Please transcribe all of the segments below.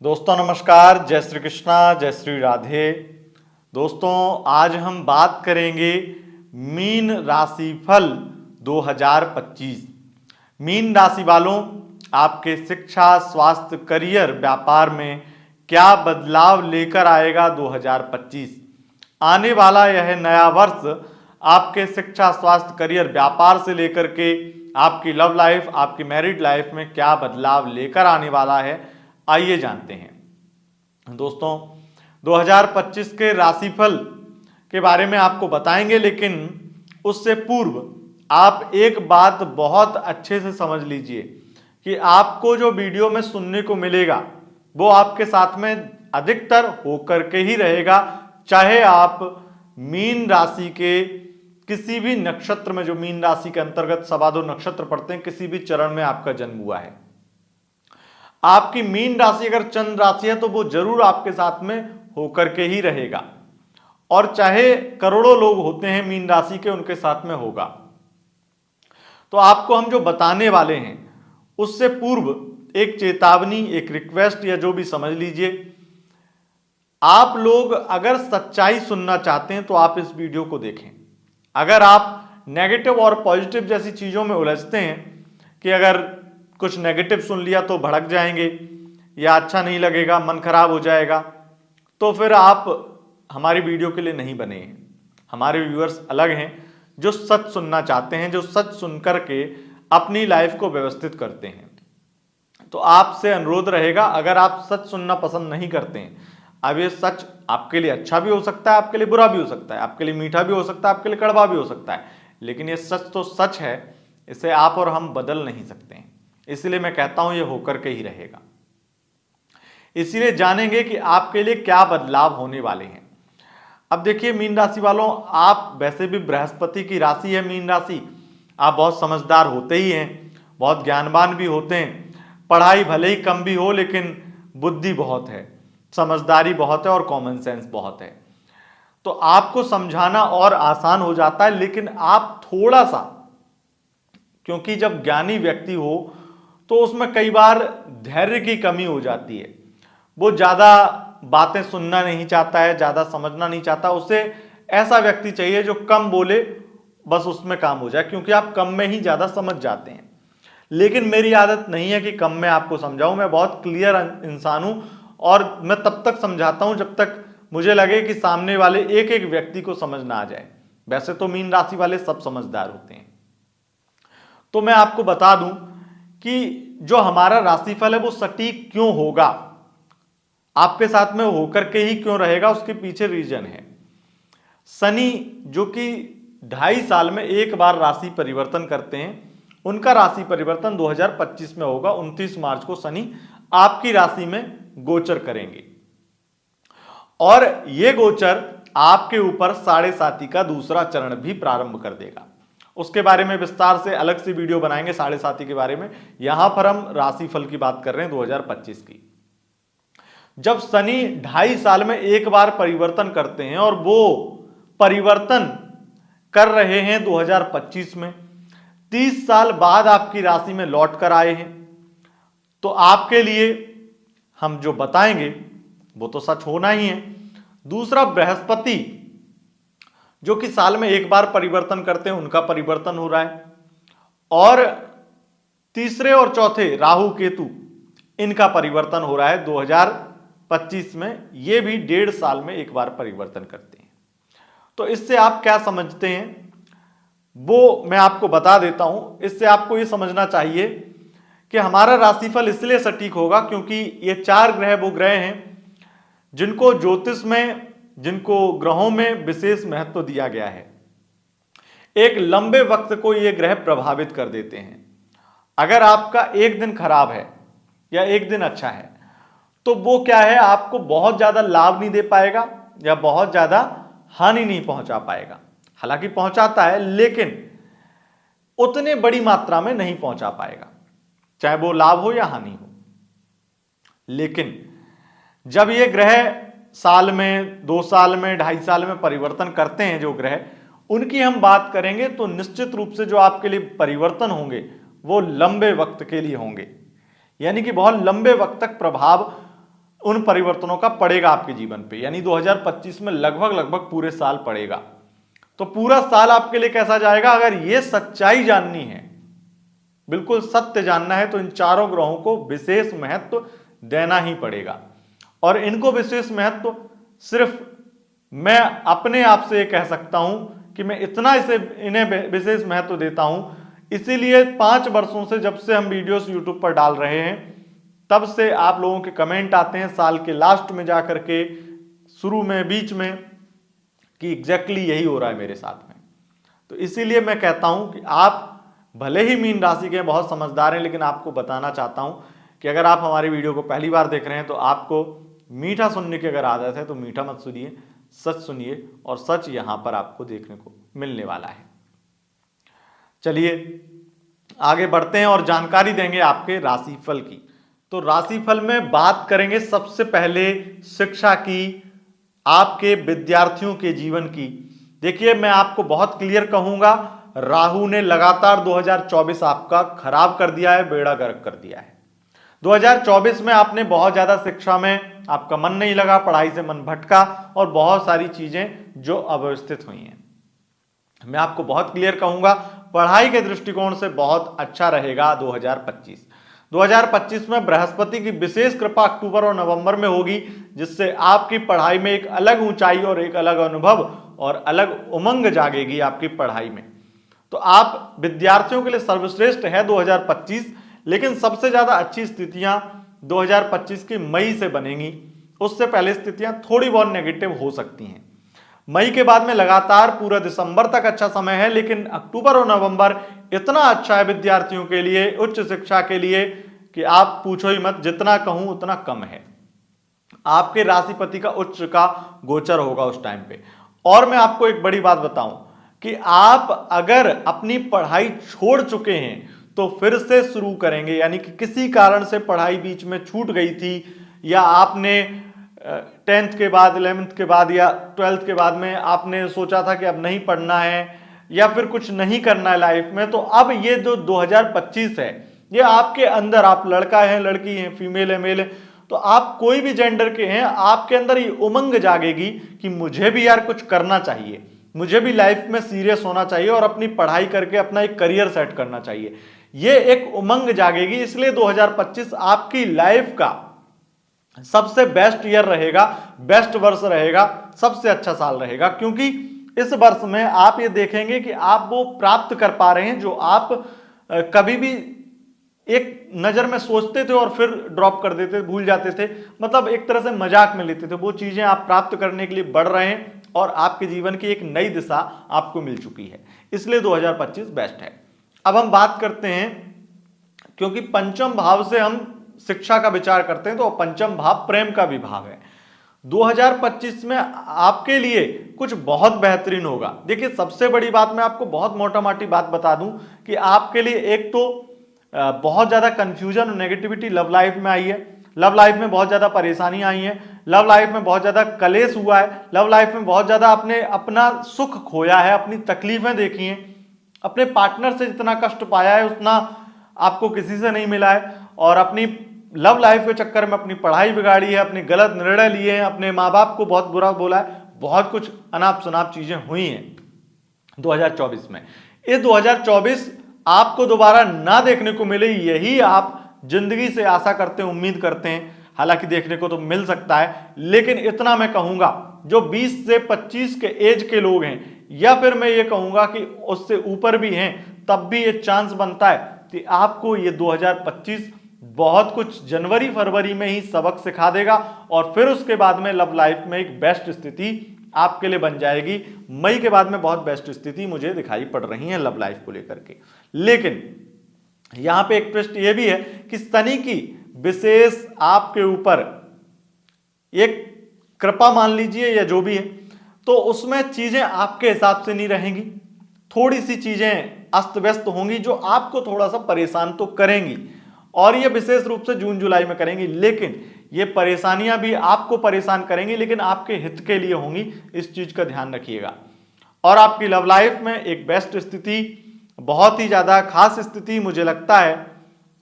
दोस्तों नमस्कार, जय श्री कृष्णा, जय श्री राधे। दोस्तों आज हम बात करेंगे मीन राशिफल 2025। मीन राशि वालों, आपके शिक्षा, स्वास्थ्य, करियर, व्यापार में क्या बदलाव लेकर आएगा 2025। आने वाला यह नया वर्ष आपके शिक्षा, स्वास्थ्य, करियर, व्यापार से लेकर के आपकी लव लाइफ, आपकी मैरिड लाइफ में क्या बदलाव लेकर आने वाला है, आइए जानते हैं। दोस्तों 2025 के राशिफल के बारे में आपको बताएंगे, लेकिन उससे पूर्व आप एक बात बहुत अच्छे से समझ लीजिए कि आपको जो वीडियो में सुनने को मिलेगा वो आपके साथ में अधिकतर होकर के ही रहेगा, चाहे आप मीन राशि के किसी भी नक्षत्र में, जो मीन राशि के अंतर्गत सवा दो नक्षत्र पड़ते हैं, किसी भी चरण में आपका जन्म हुआ है। आपकी मीन राशि अगर चंद्र राशि है तो वो जरूर आपके साथ में होकर के ही रहेगा, और चाहे करोड़ों लोग होते हैं मीन राशि के, उनके साथ में होगा। तो आपको हम जो बताने वाले हैं उससे पूर्व एक चेतावनी, एक रिक्वेस्ट या जो भी समझ लीजिए। आप लोग अगर सच्चाई सुनना चाहते हैं तो आप इस वीडियो को देखें। अगर आप नेगेटिव और पॉजिटिव जैसी चीजों में उलझते हैं कि अगर कुछ नेगेटिव सुन लिया तो भड़क जाएंगे या अच्छा नहीं लगेगा, मन खराब हो जाएगा, तो फिर आप हमारी वीडियो के लिए नहीं बने हैं। हमारे व्यूअर्स अलग हैं जो सच सुनना चाहते हैं, जो सच सुनकर के अपनी लाइफ को व्यवस्थित करते हैं। तो आपसे अनुरोध रहेगा, अगर आप सच सुनना पसंद नहीं करते हैं, अब ये सच आपके लिए अच्छा भी हो सकता है, आपके लिए बुरा भी हो सकता है, आपके लिए मीठा भी हो सकता है, आपके लिए कड़वा भी हो सकता है, लेकिन ये सच तो सच है, इसे आप और हम बदल नहीं सकते हैं। इसलिए मैं कहता हूं ये होकर के ही रहेगा। इसीलिए जानेंगे कि आपके लिए क्या बदलाव होने वाले हैं। अब देखिए मीन राशि वालों, आप वैसे भी बृहस्पति की राशि है मीन राशि, आप बहुत समझदार होते ही हैं, बहुत ज्ञानवान भी होते हैं। पढ़ाई भले ही कम भी हो, लेकिन बुद्धि बहुत है, समझदारी बहुत है और कॉमन सेंस बहुत है। तो आपको समझाना और आसान हो जाता है, लेकिन आप थोड़ा सा, क्योंकि जब ज्ञानी व्यक्ति हो तो उसमें कई बार धैर्य की कमी हो जाती है। वो ज्यादा बातें सुनना नहीं चाहता है, ज्यादा समझना नहीं चाहता। उसे ऐसा व्यक्ति चाहिए जो कम बोले, बस उसमें काम हो जाए, क्योंकि आप कम में ही ज्यादा समझ जाते हैं। लेकिन मेरी आदत नहीं है कि कम में आपको समझाऊं। मैं बहुत क्लियर इंसान हूं और मैं तब तक समझाता हूं जब तक मुझे लगे कि सामने वाले एक एक व्यक्ति को समझ ना आ जाए। वैसे तो मीन राशि वाले सब समझदार होते हैं। तो मैं आपको बता दूं कि जो हमारा राशिफल है वो सटीक क्यों होगा, आपके साथ में होकर के ही क्यों रहेगा, उसके पीछे रीजन है। शनि जो कि 2.5 साल में एक बार राशि परिवर्तन करते हैं, उनका राशि परिवर्तन 2025 में होगा। 29 मार्च को शनि आपकी राशि में गोचर करेंगे, और यह गोचर आपके ऊपर 7.5 का दूसरा चरण भी प्रारंभ कर देगा। उसके बारे में विस्तार से अलग से वीडियो बनाएंगे 7.5 के बारे में। यहां पर हम राशिफल की बात कर रहे हैं 2025 की। जब शनि 2.5 साल में एक बार परिवर्तन करते हैं, और वो परिवर्तन कर रहे हैं 2025 में, 30 साल बाद आपकी राशि में लौट कर आए हैं, तो आपके लिए हम जो बताएंगे वो तो सच होना ही है। दूसरा, बृहस्पति जो कि साल में एक बार परिवर्तन करते हैं, उनका परिवर्तन हो रहा है, और तीसरे और चौथे राहु केतु, इनका परिवर्तन हो रहा है 2025 में। ये भी 1.5 साल में एक बार परिवर्तन करते हैं। तो इससे आप क्या समझते हैं वो मैं आपको बता देता हूं। इससे आपको ये समझना चाहिए कि हमारा राशिफल इसलिए सटीक होगा क्योंकि ये 4 ग्रह वो ग्रह हैं जिनको ज्योतिष में, जिनको ग्रहों में विशेष महत्व दिया गया है। एक लंबे वक्त को ये ग्रह प्रभावित कर देते हैं। अगर आपका एक दिन खराब है या एक दिन अच्छा है, तो वो क्या है, आपको बहुत ज्यादा लाभ नहीं दे पाएगा या बहुत ज्यादा हानि नहीं पहुंचा पाएगा। हालांकि पहुंचाता है, लेकिन उतने बड़ी मात्रा में नहीं पहुंचा पाएगा, चाहे वो लाभ हो या हानि हो। लेकिन जब ये ग्रह साल में, 2 साल में, 2.5 साल में परिवर्तन करते हैं जो ग्रह, उनकी हम बात करेंगे, तो निश्चित रूप से जो आपके लिए परिवर्तन होंगे वो लंबे वक्त के लिए होंगे, यानी कि बहुत लंबे वक्त तक प्रभाव उन परिवर्तनों का पड़ेगा आपके जीवन पे, यानी 2025 में लगभग पूरे साल पड़ेगा। तो पूरा साल आपके लिए कैसा जाएगा, अगर ये सच्चाई जाननी है, बिल्कुल सत्य जानना है, तो इन चारों ग्रहों को विशेष महत्व देना ही पड़ेगा। और इनको विशेष महत्व सिर्फ मैं अपने आप से कह सकता हूं कि मैं इतना इन्हें विशेष महत्व देता हूं, इसीलिए 5 वर्षों से जब से हम वीडियोस यूट्यूब पर डाल रहे हैं, तब से आप लोगों के कमेंट आते हैं साल के लास्ट में जाकर के, शुरू में, बीच में, कि एग्जैक्टली यही हो रहा है मेरे साथ में। तो इसीलिए मैं कहता हूं कि आप भले ही मीन राशि के बहुत समझदार हैं, लेकिन आपको बताना चाहता हूं कि अगर आप हमारी वीडियो को पहली बार देख रहे हैं तो आपको मीठा सुनने की अगर आदत है तो मीठा मत सुनिए, सच सुनिए, और सच यहां पर आपको देखने को मिलने वाला है। चलिए आगे बढ़ते हैं और जानकारी देंगे आपके राशिफल की। तो राशिफल में बात करेंगे सबसे पहले शिक्षा की, आपके विद्यार्थियों के जीवन की। देखिए मैं आपको बहुत क्लियर कहूंगा, राहु ने लगातार 2024 आपका खराब कर दिया है, बेड़ा गर्क कर दिया है। 2024 में आपने बहुत ज्यादा शिक्षा में आपका मन नहीं लगा, पढ़ाई से मन भटका और बहुत सारी चीजें जो अव्यवस्थित हुई हैं। मैं आपको बहुत क्लियर कहूंगा, पढ़ाई के दृष्टिकोण से बहुत अच्छा रहेगा 2025। 2025 में बृहस्पति की विशेष कृपा अक्टूबर और नवंबर में होगी, जिससे आपकी पढ़ाई में एक अलग ऊंचाई और एक अलग अनुभव और अलग उमंग जागेगी आपकी पढ़ाई में। तो आप विद्यार्थियों के लिए सर्वश्रेष्ठ है 2025, लेकिन सबसे ज्यादा अच्छी स्थितियां 2025 की मई से बनेंगी। उससे पहले स्थितियां थोड़ी बहुत नेगेटिव हो सकती हैं। मई के बाद में लगातार पूरा दिसंबर तक अच्छा समय है, लेकिन अक्टूबर और नवंबर इतना अच्छा है विद्यार्थियों के लिए, उच्च शिक्षा के लिए, कि आप पूछो ही मत, जितना कहूं उतना कम है। आपके राशिपति का उच्च का गोचर होगा उस टाइम पे। और मैं आपको एक बड़ी बात बताऊं कि आप अगर अपनी पढ़ाई छोड़ चुके हैं तो फिर से शुरू करेंगे, यानी कि किसी कारण से पढ़ाई बीच में छूट गई थी, या आपने 10th के बाद, 11th के बाद या 12th के बाद में आपने सोचा था कि अब नहीं पढ़ना है या फिर कुछ नहीं करना है लाइफ में, तो अब ये जो 2025 है ये आपके अंदर, आप लड़का है, लड़की है, फीमेल है, मेल है, तो आप कोई भी जेंडर के हैं, आपके अंदर ये उमंग जागेगी कि मुझे भी यार कुछ करना चाहिए, मुझे भी लाइफ में सीरियस होना चाहिए और अपनी पढ़ाई करके अपना एक करियर सेट करना चाहिए। ये एक उमंग जागेगी। इसलिए 2025 आपकी लाइफ का सबसे बेस्ट ईयर रहेगा, बेस्ट वर्ष रहेगा, सबसे अच्छा साल रहेगा, क्योंकि इस वर्ष में आप ये देखेंगे कि आप वो प्राप्त कर पा रहे हैं जो आप कभी भी एक नजर में सोचते थे और फिर ड्रॉप कर देते, भूल जाते थे, मतलब एक तरह से मजाक में लेते थे। वो चीजें आप प्राप्त करने के लिए बढ़ रहे हैं और आपके जीवन की एक नई दिशा आपको मिल चुकी है। इसलिए 2025 बेस्ट है। अब हम बात करते हैं, क्योंकि पंचम भाव से हम शिक्षा का विचार करते हैं, तो पंचम भाव प्रेम का भी भाव है। 2025 में आपके लिए कुछ बहुत बेहतरीन होगा। देखिए सबसे बड़ी बात मैं आपको बहुत मोटा मोटी बात बता दूं कि आपके लिए एक तो बहुत ज्यादा कंफ्यूजन और नेगेटिविटी लव लाइफ में आई है, लव लाइफ में बहुत ज्यादा परेशानी आई है, लव लाइफ में बहुत ज्यादा कलेश हुआ है, लव लाइफ में बहुत ज्यादा आपने अपना सुख खोया है, अपनी तकलीफें देखी हैं, अपने पार्टनर से जितना कष्ट पाया है उतना आपको किसी से नहीं मिला है, और अपनी लव लाइफ के चक्कर में अपनी पढ़ाई बिगाड़ी है, अपने गलत निर्णय लिए हैं, अपने माँ बाप को बहुत बुरा बोला है, बहुत कुछ अनाप शनाप चीजें हुई हैं 2024 में। ये 2024 आपको दोबारा ना देखने को मिले, यही आप जिंदगी से आशा करते हैं, उम्मीद करते हैं। हालांकि देखने को तो मिल सकता है, लेकिन इतना मैं कहूंगा, जो 20 से 25 के एज के लोग हैं, या फिर मैं ये कहूंगा कि उससे ऊपर भी हैं, तब भी ये चांस बनता है कि आपको ये 2025 बहुत कुछ जनवरी फरवरी में ही सबक सिखा देगा, और फिर उसके बाद में लव लाइफ में एक बेस्ट स्थिति आपके लिए बन जाएगी। मई के बाद में बहुत बेस्ट स्थिति मुझे दिखाई पड़ रही है लव लाइफ को लेकर के। लेकिन यहां पे एक ट्विस्ट ये भी है कि शनि की विशेष आपके ऊपर एक कृपा मान लीजिए या जो भी है, तो उसमें चीजें आपके हिसाब से नहीं रहेंगी, थोड़ी सी चीजें अस्त व्यस्त होंगी जो आपको थोड़ा सा परेशान तो करेंगी, और ये विशेष रूप से जून जुलाई में करेंगी। लेकिन ये परेशानियां भी आपको परेशान करेंगी, लेकिन आपके हित के लिए होंगी, इस चीज का ध्यान रखिएगा। और आपकी लव लाइफ में एक बेस्ट स्थिति, बहुत ही ज्यादा खास स्थिति, मुझे लगता है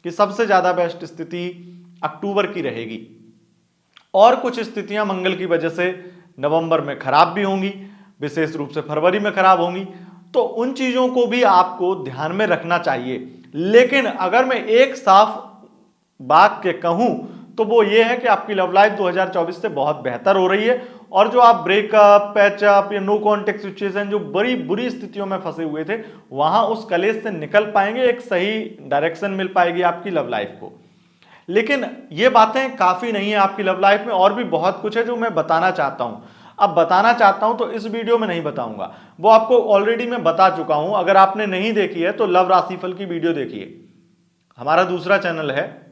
कि सबसे ज्यादा बेस्ट स्थिति अक्टूबर की रहेगी। और कुछ स्थितियां मंगल की वजह से नवंबर में खराब भी होंगी, विशेष रूप से फरवरी में खराब होंगी, तो उन चीजों को भी आपको ध्यान में रखना चाहिए। लेकिन अगर मैं एक साफ वाक्य कहूं तो वो ये है कि आपकी लव लाइफ 2024 से बहुत बेहतर हो रही है, और जो आप ब्रेकअप, पैचअप या नो कॉन्टेक्ट सिचुएशन, जो बड़ी बुरी स्थितियों में फंसे हुए थे, वहां उस कलेश से निकल पाएंगे, एक सही डायरेक्शन मिल पाएगी आपकी लव लाइफ को। लेकिन ये बातें काफी नहीं है आपकी लव लाइफ में, और भी बहुत कुछ है जो मैं बताना चाहता हूं। अब बताना चाहता हूं तो इस वीडियो में नहीं बताऊंगा, वो आपको ऑलरेडी मैं बता चुका हूं। अगर आपने नहीं देखी है तो लव राशिफल की वीडियो देखिए, हमारा दूसरा चैनल है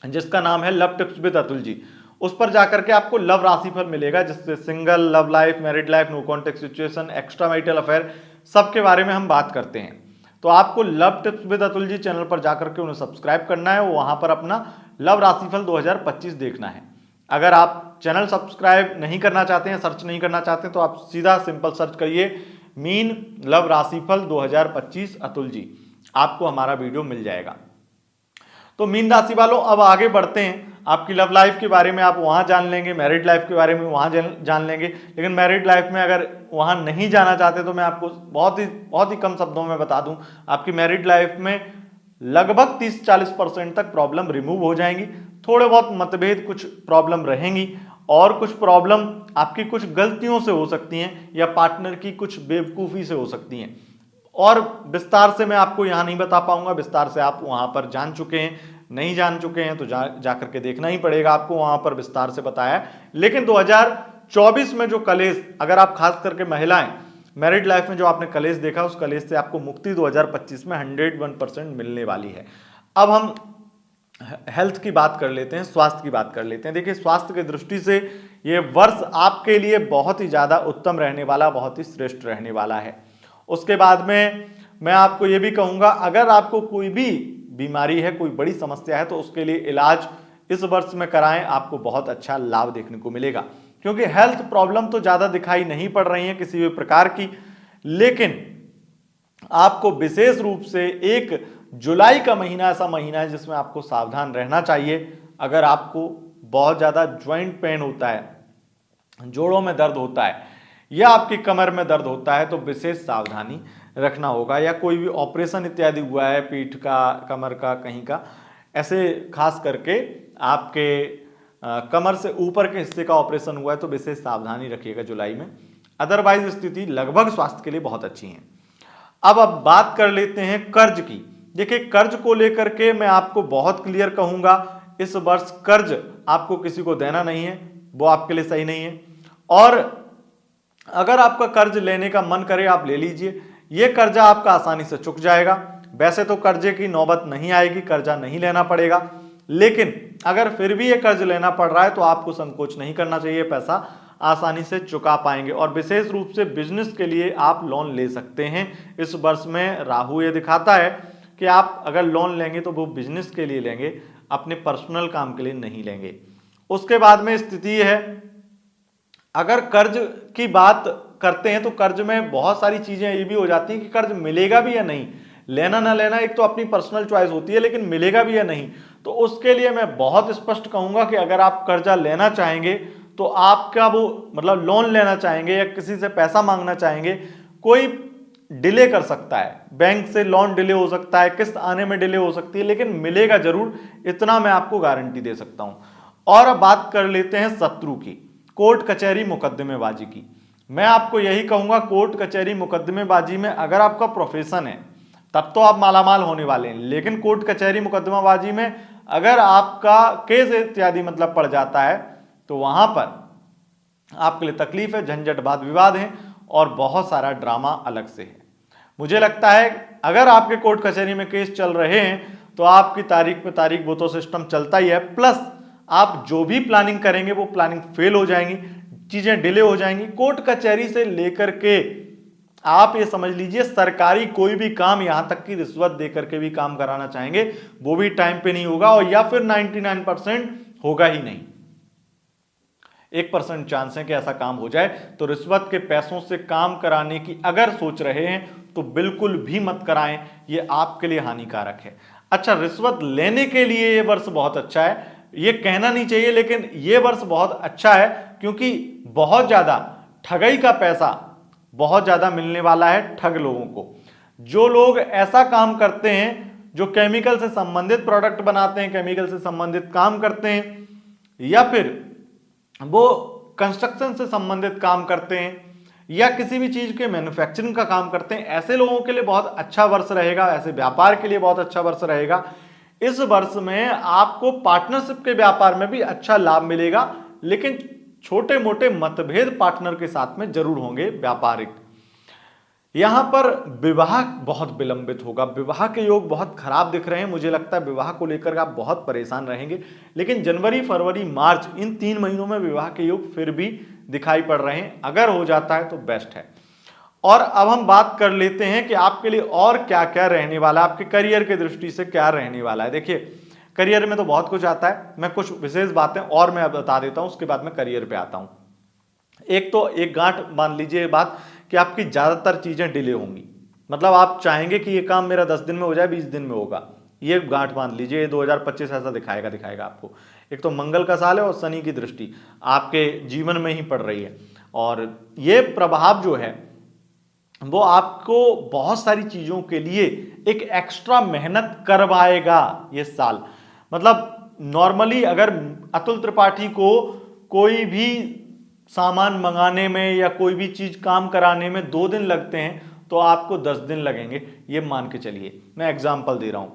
जिसका नाम है love tips with Atul ji, उस पर जाकर के आपको लव राशिफल मिलेगा, जिससे single, love life, married life, no contact situation, extra marital affair, सबके बारे में हम बात करते हैं। तो आपको love tips with Atul ji channel पर जाकर के उन्हें सब्सक्राइब करना है, वहां पर अपना लव राशिफल 2025 देखना है। अगर आप चैनल सब्सक्राइब नहीं करना चाहते हैं, सर्च नहीं करना चाहते, तो आप सीधा सिंपल सर्च करिए मीन लव राशिफल 2025 अतुल जी, आपको हमारा वीडियो मिल जाएगा। तो मीन राशि वालों, अब आगे बढ़ते हैं। आपकी लव लाइफ के बारे में आप वहां जान लेंगे, मैरिड लाइफ के बारे में वहां जान लेंगे, लेकिन मैरिड लाइफ में अगर वहां नहीं जाना चाहते तो मैं आपको बहुत ही कम शब्दों में बता दूं, आपकी मैरिड लाइफ में लगभग 30-40% तक प्रॉब्लम रिमूव हो जाएंगी। थोड़े बहुत मतभेद, कुछ प्रॉब्लम रहेंगी, और कुछ प्रॉब्लम आपकी कुछ गलतियों से हो सकती हैं, या पार्टनर की कुछ बेवकूफ़ी से हो सकती हैं, और विस्तार से मैं आपको यहां नहीं बता पाऊंगा, विस्तार से आप वहां पर जान चुके हैं। नहीं जान चुके हैं तो जाकर के देखना ही पड़ेगा आपको, वहां पर विस्तार से बताया। लेकिन 2024 में जो कलेश, अगर आप खास करके महिलाएं मैरिड लाइफ में जो आपने कलेश देखा, उस कलेश से आपको मुक्ति 2025 में 101% मिलने वाली है। अब हम हेल्थ की बात कर लेते हैं, स्वास्थ्य की बात कर लेते हैं। देखिए, स्वास्थ्य की दृष्टि से ये वर्ष आपके लिए बहुत ही ज्यादा उत्तम रहने वाला, बहुत ही श्रेष्ठ रहने वाला है। उसके बाद में मैं आपको ये भी कहूंगा, अगर आपको कोई भी बीमारी है, कोई बड़ी समस्या है, तो उसके लिए इलाज इस वर्ष में कराएं, आपको बहुत अच्छा लाभ देखने को मिलेगा। क्योंकि हेल्थ प्रॉब्लम तो ज्यादा दिखाई नहीं पड़ रही है किसी भी प्रकार की, लेकिन आपको विशेष रूप से 1 जुलाई का महीना ऐसा महीना है जिसमें आपको सावधान रहना चाहिए। अगर आपको बहुत ज्यादा ज्वाइंट पेन होता है, जोड़ों में दर्द होता है, या आपकी कमर में दर्द होता है, तो विशेष सावधानी रखना होगा। या कोई भी ऑपरेशन इत्यादि हुआ है, पीठ का, कमर का, कहीं का, ऐसे खास करके आपके कमर से ऊपर के हिस्से का ऑपरेशन हुआ है, तो विशेष सावधानी रखिएगा जुलाई में। अदरवाइज स्थिति लगभग स्वास्थ्य के लिए बहुत अच्छी है। अब बात कर लेते हैं कर्ज की। देखिए, कर्ज को लेकर के मैं आपको बहुत क्लियर कहूंगा, इस वर्ष कर्ज आपको किसी को देना नहीं है, वो आपके लिए सही नहीं है। और अगर आपका कर्ज लेने का मन करे, आप ले लीजिए, ये कर्जा आपका आसानी से चुक जाएगा। वैसे तो कर्जे की नौबत नहीं आएगी, कर्जा नहीं लेना पड़ेगा, लेकिन अगर फिर भी ये कर्ज लेना पड़ रहा है तो आपको संकोच नहीं करना चाहिए, पैसा आसानी से चुका पाएंगे। और विशेष रूप से बिजनेस के लिए आप लोन ले सकते हैं। इस वर्ष में राहु ये दिखाता है कि आप अगर लोन लेंगे तो वो बिजनेस के लिए लेंगे, अपने पर्सनल काम के लिए नहीं लेंगे। उसके बाद में स्थिति है, अगर कर्ज की बात करते हैं तो कर्ज में बहुत सारी चीजें ये भी हो जाती हैं कि कर्ज मिलेगा भी या नहीं, लेना ना लेना एक तो अपनी पर्सनल चॉइस होती है, लेकिन मिलेगा भी या नहीं। तो उसके लिए मैं बहुत स्पष्ट कहूंगा कि अगर आप कर्जा लेना चाहेंगे तो आपका वो मतलब लोन लेना चाहेंगे या किसी से पैसा मांगना चाहेंगे, कोई डिले कर सकता है, बैंक से लोन डिले हो सकता है, किस्त आने में डिले हो सकती है, लेकिन मिलेगा जरूर, इतना मैं आपको गारंटी दे सकता हूं। और अब बात कर लेते हैं शत्रु की, कोर्ट कचहरी मुकदमेबाजी की। मैं आपको यही कहूंगा, कोर्ट कचहरी मुकदमेबाजी में अगर आपका प्रोफेशन है तब तो आप मालामाल होने वाले हैं, लेकिन कोर्ट कचहरी मुकदमेबाजी में अगर आपका केस इत्यादि मतलब पड़ जाता है तो वहां पर आपके लिए तकलीफ है, झंझट, वाद विवाद है, और बहुत सारा ड्रामा अलग से है। मुझे लगता है अगर आपके कोर्ट कचहरी में केस चल रहे हैं तो आपकी तारीख पे तारीख वो तो सिस्टम चलता ही है, प्लस आप जो भी प्लानिंग करेंगे वो प्लानिंग फेल हो जाएंगी, चीजें डिले हो जाएंगी। कोर्ट कचहरी से लेकर के आप ये समझ लीजिए, सरकारी कोई भी काम, यहां तक कि रिश्वत देकर के भी काम कराना चाहेंगे वो भी टाइम पे नहीं होगा, और या फिर 99% होगा ही नहीं। 1% चांस है कि ऐसा काम हो जाए। तो रिश्वत के पैसों से काम कराने की अगर सोच रहे हैं तो बिल्कुल भी मत कराएं, ये आपके लिए हानिकारक है। अच्छा, रिश्वत लेने के लिए ये वर्ष बहुत अच्छा है, ये कहना नहीं चाहिए, लेकिन ये वर्ष बहुत अच्छा है क्योंकि बहुत ज्यादा ठगई का पैसा बहुत ज्यादा मिलने वाला है ठग लोगों को। जो लोग ऐसा काम करते हैं जो केमिकल से संबंधित प्रोडक्ट बनाते हैं, केमिकल से संबंधित काम करते हैं, या फिर वो कंस्ट्रक्शन से संबंधित काम करते हैं, या किसी भी चीज के मैन्युफैक्चरिंग का काम करते हैं, ऐसे लोगों के लिए बहुत अच्छा वर्ष रहेगा, ऐसे व्यापार के लिए बहुत अच्छा वर्ष रहेगा। इस वर्ष में आपको पार्टनरशिप के व्यापार में भी अच्छा लाभ मिलेगा, लेकिन छोटे मोटे मतभेद पार्टनर के साथ में जरूर होंगे व्यापारिक। यहां पर विवाह बहुत विलंबित होगा, विवाह के योग बहुत खराब दिख रहे हैं। मुझे लगता है विवाह को लेकर आप बहुत परेशान रहेंगे, लेकिन जनवरी, फरवरी, मार्च इन 3 महीनों में विवाह के योग फिर भी दिखाई पड़ रहे हैं। अगर हो जाता है तो बेस्ट है। और अब हम बात कर लेते हैं कि आपके लिए और क्या क्या रहने वाला है, आपके करियर की दृष्टि से क्या रहने वाला है। देखिए, करियर में तो बहुत कुछ आता है, मैं कुछ विशेष बातें और मैं बता देता हूं, उसके बाद मैं करियर पे आता हूं। एक तो एक गांठ मान लीजिए ये बात कि आपकी ज्यादातर चीजें डिले होंगी, मतलब आप चाहेंगे कि ये काम मेरा 10 दिन में हो जाए, 20 दिन में होगा, ये गांठ मान लीजिए। ये 2025 ऐसा दिखाएगा आपको। एक तो मंगल का साल है और शनि की दृष्टि आपके जीवन में ही पड़ रही है, और ये प्रभाव जो है वो आपको बहुत सारी चीजों के लिए एक एक्स्ट्रा मेहनत करवाएगा ये साल। मतलब नॉर्मली अगर अतुल त्रिपाठी को कोई भी सामान मंगाने में या कोई भी चीज काम कराने में 2 दिन लगते हैं, तो आपको 10 दिन लगेंगे, ये मान के चलिए, मैं एग्जांपल दे रहा हूं।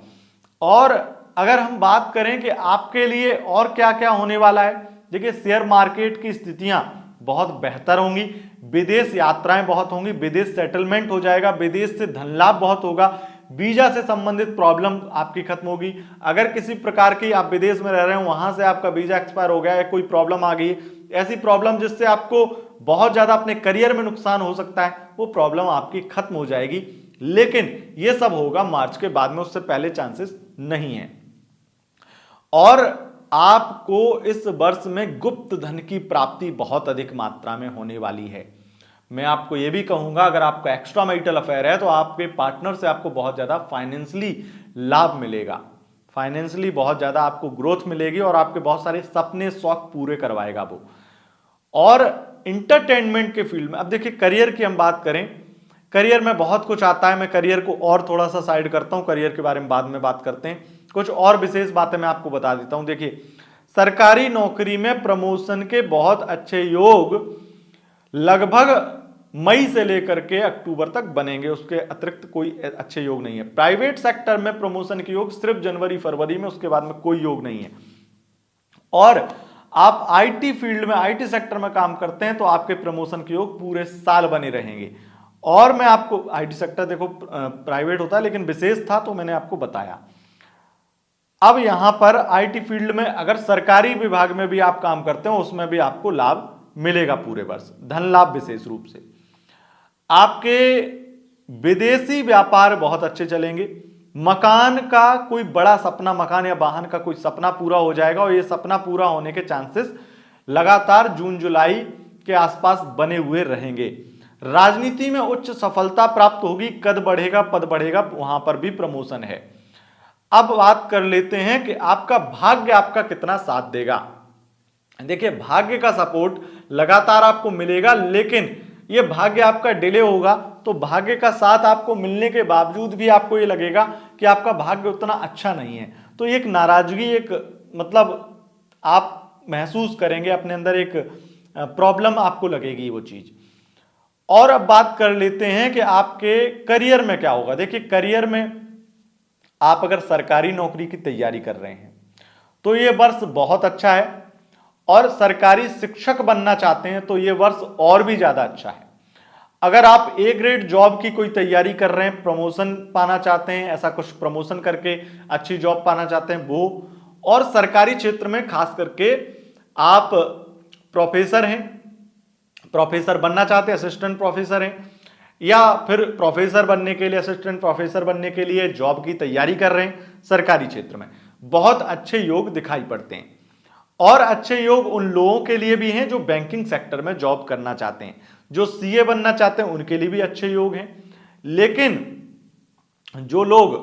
और अगर हम बात करें कि आपके लिए और क्या क्या होने वाला है, देखिए शेयर मार्केट की स्थितियां बहुत बेहतर होंगी, विदेश यात्राएं बहुत होंगी, विदेश सेटलमेंट हो जाएगा, विदेश से धन लाभ बहुत होगा, वीजा से संबंधित प्रॉब्लम आपकी खत्म होगी। अगर किसी प्रकार की आप विदेश में रह रहे हो, वहां से आपका वीजा एक्सपायर हो गया है, कोई प्रॉब्लम आ गई, ऐसी प्रॉब्लम जिससे आपको बहुत ज्यादा अपने करियर में नुकसान हो सकता है, वो प्रॉब्लम आपकी खत्म हो जाएगी। लेकिन ये सब होगा मार्च के बाद में, उससे पहले चांसेस नहीं है। और आपको इस वर्ष में गुप्त धन की प्राप्ति बहुत अधिक मात्रा में होने वाली है। मैं आपको यह भी कहूंगा, अगर आपका एक्स्ट्रा मैरिटल अफेयर है तो आपके पार्टनर से आपको बहुत ज्यादा फाइनेंशियली लाभ मिलेगा, फाइनेंशियली बहुत ज्यादा आपको ग्रोथ मिलेगी, और आपके बहुत सारे सपने शौक पूरे करवाएगा वो। और इंटरटेनमेंट के फील्ड में, अब देखिए करियर की हम बात करें, करियर में बहुत कुछ आता है। मैं करियर को और थोड़ा सा साइड करता हूं, करियर के बारे में बाद में बात करते हैं। कुछ और विशेष बातें मैं आपको बता देता हूं। देखिए, सरकारी नौकरी में प्रमोशन के बहुत अच्छे योग लगभग मई से लेकर के अक्टूबर तक बनेंगे, उसके अतिरिक्त कोई अच्छे योग नहीं है। प्राइवेट सेक्टर में प्रमोशन के योग सिर्फ जनवरी फरवरी में, उसके बाद में कोई योग नहीं है। और आप आईटी फील्ड में, आईटी सेक्टर में काम करते हैं तो आपके प्रमोशन के योग पूरे साल बने रहेंगे। और मैं आपको, आईटी सेक्टर देखो प्राइवेट होता है लेकिन विशेष था तो मैंने आपको बताया। अब यहां पर आईटी फील्ड में अगर सरकारी विभाग में भी आप काम करते हो, उसमें भी आपको लाभ मिलेगा पूरे वर्ष, धन लाभ विशेष रूप से। आपके विदेशी व्यापार बहुत अच्छे चलेंगे। मकान का कोई बड़ा सपना, मकान या वाहन का कोई सपना पूरा हो जाएगा, और ये सपना पूरा होने के चांसेस लगातार जून जुलाई के आसपास बने हुए रहेंगे। राजनीति में उच्च सफलता प्राप्त होगी, कद बढ़ेगा, पद बढ़ेगा, वहां पर भी प्रमोशन है। अब बात कर लेते हैं कि आपका भाग्य आपका कितना साथ देगा। देखिए, भाग्य का सपोर्ट लगातार आपको मिलेगा, लेकिन यह भाग्य आपका डिले होगा, तो भाग्य का साथ आपको मिलने के बावजूद भी आपको यह लगेगा कि आपका भाग्य उतना अच्छा नहीं है, तो एक नाराजगी, एक मतलब आप महसूस करेंगे अपने अंदर, एक प्रॉब्लम आपको लगेगी वो चीज। और अब बात कर लेते हैं कि आपके करियर में क्या होगा। देखिए, करियर में आप अगर सरकारी नौकरी की तैयारी कर रहे हैं तो यह वर्ष बहुत अच्छा है, और सरकारी शिक्षक बनना चाहते हैं तो यह वर्ष और भी ज्यादा अच्छा है। अगर आप ए ग्रेड जॉब की कोई तैयारी कर रहे हैं, प्रमोशन पाना चाहते हैं, ऐसा कुछ प्रमोशन करके अच्छी जॉब पाना चाहते हैं वो, और सरकारी क्षेत्र में खास करके आप प्रोफेसर हैं, प्रोफेसर बनना चाहते हैं, असिस्टेंट प्रोफेसर हैं, या फिर प्रोफेसर बनने के लिए, असिस्टेंट प्रोफेसर बनने के लिए जॉब की तैयारी कर रहे हैं सरकारी क्षेत्र में, बहुत अच्छे योग दिखाई पड़ते हैं। और अच्छे योग उन लोगों के लिए भी हैं जो बैंकिंग सेक्टर में जॉब करना चाहते हैं, जो सीए बनना चाहते हैं उनके लिए भी अच्छे योग हैं। लेकिन जो लोग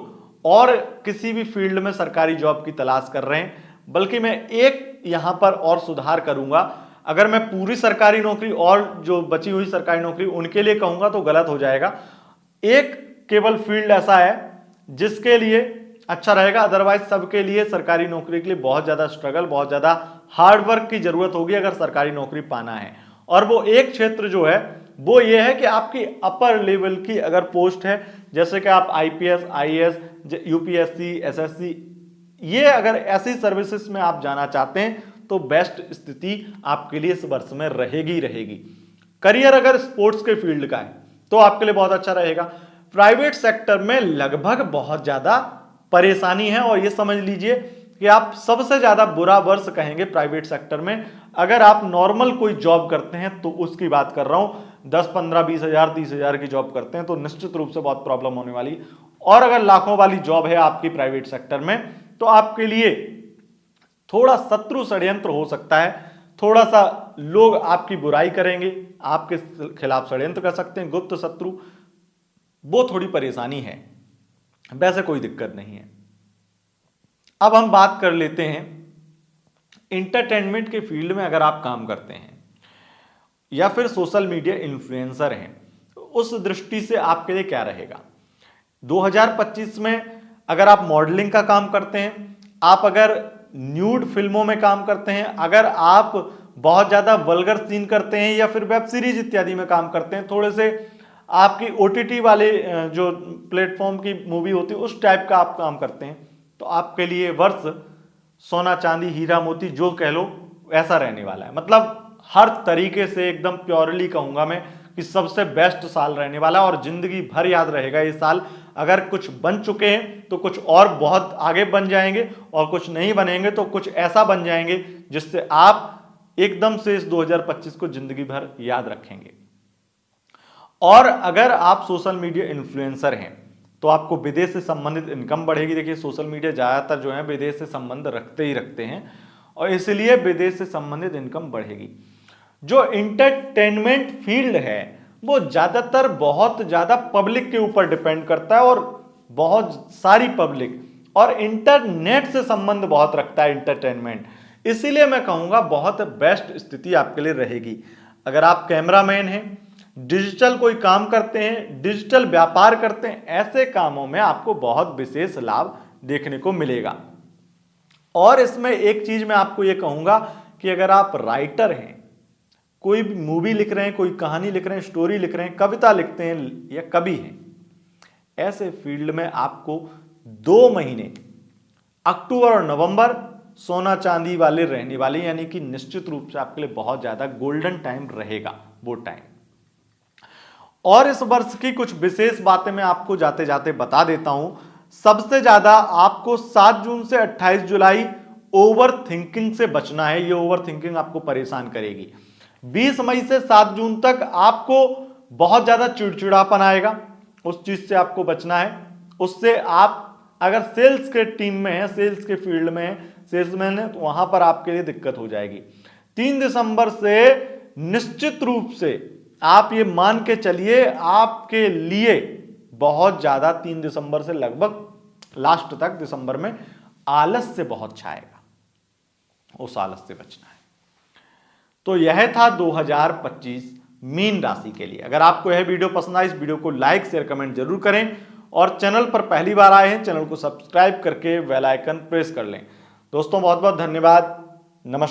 और किसी भी फील्ड में सरकारी जॉब की तलाश कर रहे हैं, बल्कि मैं एक यहां पर और सुधार करूंगा। अगर मैं पूरी सरकारी नौकरी और जो बची हुई सरकारी नौकरी उनके लिए कहूंगा तो गलत हो जाएगा। एक केवल फील्ड ऐसा है जिसके लिए अच्छा रहेगा, अदरवाइज सबके लिए सरकारी नौकरी के लिए बहुत ज्यादा स्ट्रगल, बहुत ज्यादा हार्डवर्क की जरूरत होगी अगर सरकारी नौकरी पाना है। और वो एक क्षेत्र जो है वो ये है कि आपकी अपर लेवल की अगर पोस्ट है, जैसे कि आप आईपीएस, आईएएस, यूपीएससी, एसएससी, ये अगर ऐसी सर्विसेज में आप जाना चाहते हैं तो बेस्ट स्थिति आपके लिए इस वर्ष में रहेगी रहेगी। करियर अगर स्पोर्ट्स के फील्ड का है तो आपके लिए बहुत अच्छा रहेगा। प्राइवेट सेक्टर में लगभग बहुत ज्यादा परेशानी है, और ये समझ लीजिए कि आप सबसे ज्यादा बुरा वर्ष कहेंगे प्राइवेट सेक्टर में। अगर आप नॉर्मल कोई जॉब करते हैं तो उसकी बात कर रहा हूं, 10, 15, 20 हजार, 30 हजार की जॉब करते हैं तो निश्चित रूप से बहुत प्रॉब्लम होने वाली। और अगर लाखों वाली जॉब है आपकी प्राइवेट सेक्टर में तो आपके लिए थोड़ा शत्रु षड्यंत्र हो सकता है, थोड़ा सा लोग आपकी बुराई करेंगे, आपके खिलाफ षड्यंत्र कर सकते हैं, गुप्त शत्रु, वो थोड़ी परेशानी है। वैसे कोई दिक्कत नहीं है। अब हम बात कर लेते हैं इंटरटेनमेंट के फील्ड में अगर आप काम करते हैं या फिर सोशल मीडिया इन्फ्लुएंसर हैं तो उस दृष्टि से आपके लिए क्या रहेगा। 2025 में अगर आप मॉडलिंग का काम करते हैं, आप अगर न्यूड फिल्मों में काम करते हैं, अगर आप बहुत ज्यादा वल्गर सीन करते हैं या फिर वेब सीरीज इत्यादि में काम करते हैं, थोड़े से आपकी ओटीटी वाले जो प्लेटफॉर्म की मूवी होती है उस टाइप का आप काम करते हैं, तो आपके लिए वर्ष सोना चांदी हीरा मोती जो कह लो ऐसा रहने वाला है। मतलब हर तरीके से एकदम प्योरली कहूंगा मैं कि सबसे बेस्ट साल रहने वाला है और जिंदगी भर याद रहेगा ये साल। अगर कुछ बन चुके हैं तो कुछ और बहुत आगे बन जाएंगे, और कुछ नहीं बनेंगे तो कुछ ऐसा बन जाएंगे जिससे आप एकदम से इस 2025 को जिंदगी भर याद रखेंगे। और अगर आप सोशल मीडिया इन्फ्लुएंसर हैं तो आपको विदेश से संबंधित इनकम बढ़ेगी। देखिए सोशल मीडिया ज्यादातर जो है विदेश से संबंध रखते ही रखते हैं और इसलिए विदेश से संबंधित इनकम बढ़ेगी। जो इंटरटेनमेंट फील्ड है वो ज्यादातर बहुत ज्यादा पब्लिक के ऊपर डिपेंड करता है, और बहुत सारी पब्लिक और इंटरनेट से संबंध बहुत रखता है इंटरटेनमेंट। इसीलिए मैं कहूंगा बहुत बेस्ट स्थिति आपके लिए रहेगी। अगर आप कैमरामैन हैं, डिजिटल कोई काम करते हैं, डिजिटल व्यापार करते हैं, ऐसे कामों में आपको बहुत विशेष लाभ देखने को मिलेगा। और इसमें एक चीज मैं आपको यह कहूंगा कि अगर आप राइटर हैं, कोई भी मूवी लिख रहे हैं, कोई कहानी लिख रहे हैं, स्टोरी लिख रहे हैं, कविता लिखते हैं या कवि हैं, ऐसे फील्ड में आपको 2 महीने अक्टूबर और नवंबर सोना चांदी वाले रहने वाले, यानी कि निश्चित रूप से आपके लिए बहुत ज्यादा गोल्डन टाइम रहेगा वो टाइम। और इस वर्ष की कुछ विशेष बातें मैं आपको जाते जाते बता देता हूं। सबसे ज्यादा आपको 7 जून से 28 जुलाई ओवर थिंकिंग से बचना है। ये ओवर थिंकिंग आपको परेशान करेगी। 20 मई से 7 जून तक आपको बहुत ज्यादा चिड़चिड़ापन आएगा, उस चीज से आपको बचना है। उससे आप अगर सेल्स के टीम में है, सेल्स के फील्ड में है, सेल्समैन है, तो वहां पर आपके लिए दिक्कत हो जाएगी। 3 दिसंबर से निश्चित रूप से आप ये मान के चलिए आपके लिए बहुत ज्यादा 3 दिसंबर से लगभग लास्ट तक दिसंबर में आलस से बहुत छाएगा, उस आलस से बचना है। तो यह था 2025 मीन राशि के लिए। अगर आपको यह वीडियो पसंद आए, इस वीडियो को लाइक शेयर कमेंट जरूर करें, और चैनल पर पहली बार आए हैं चैनल को सब्सक्राइब करके बेल आइकन प्रेस कर लें। दोस्तों बहुत बहुत धन्यवाद, नमस्कार।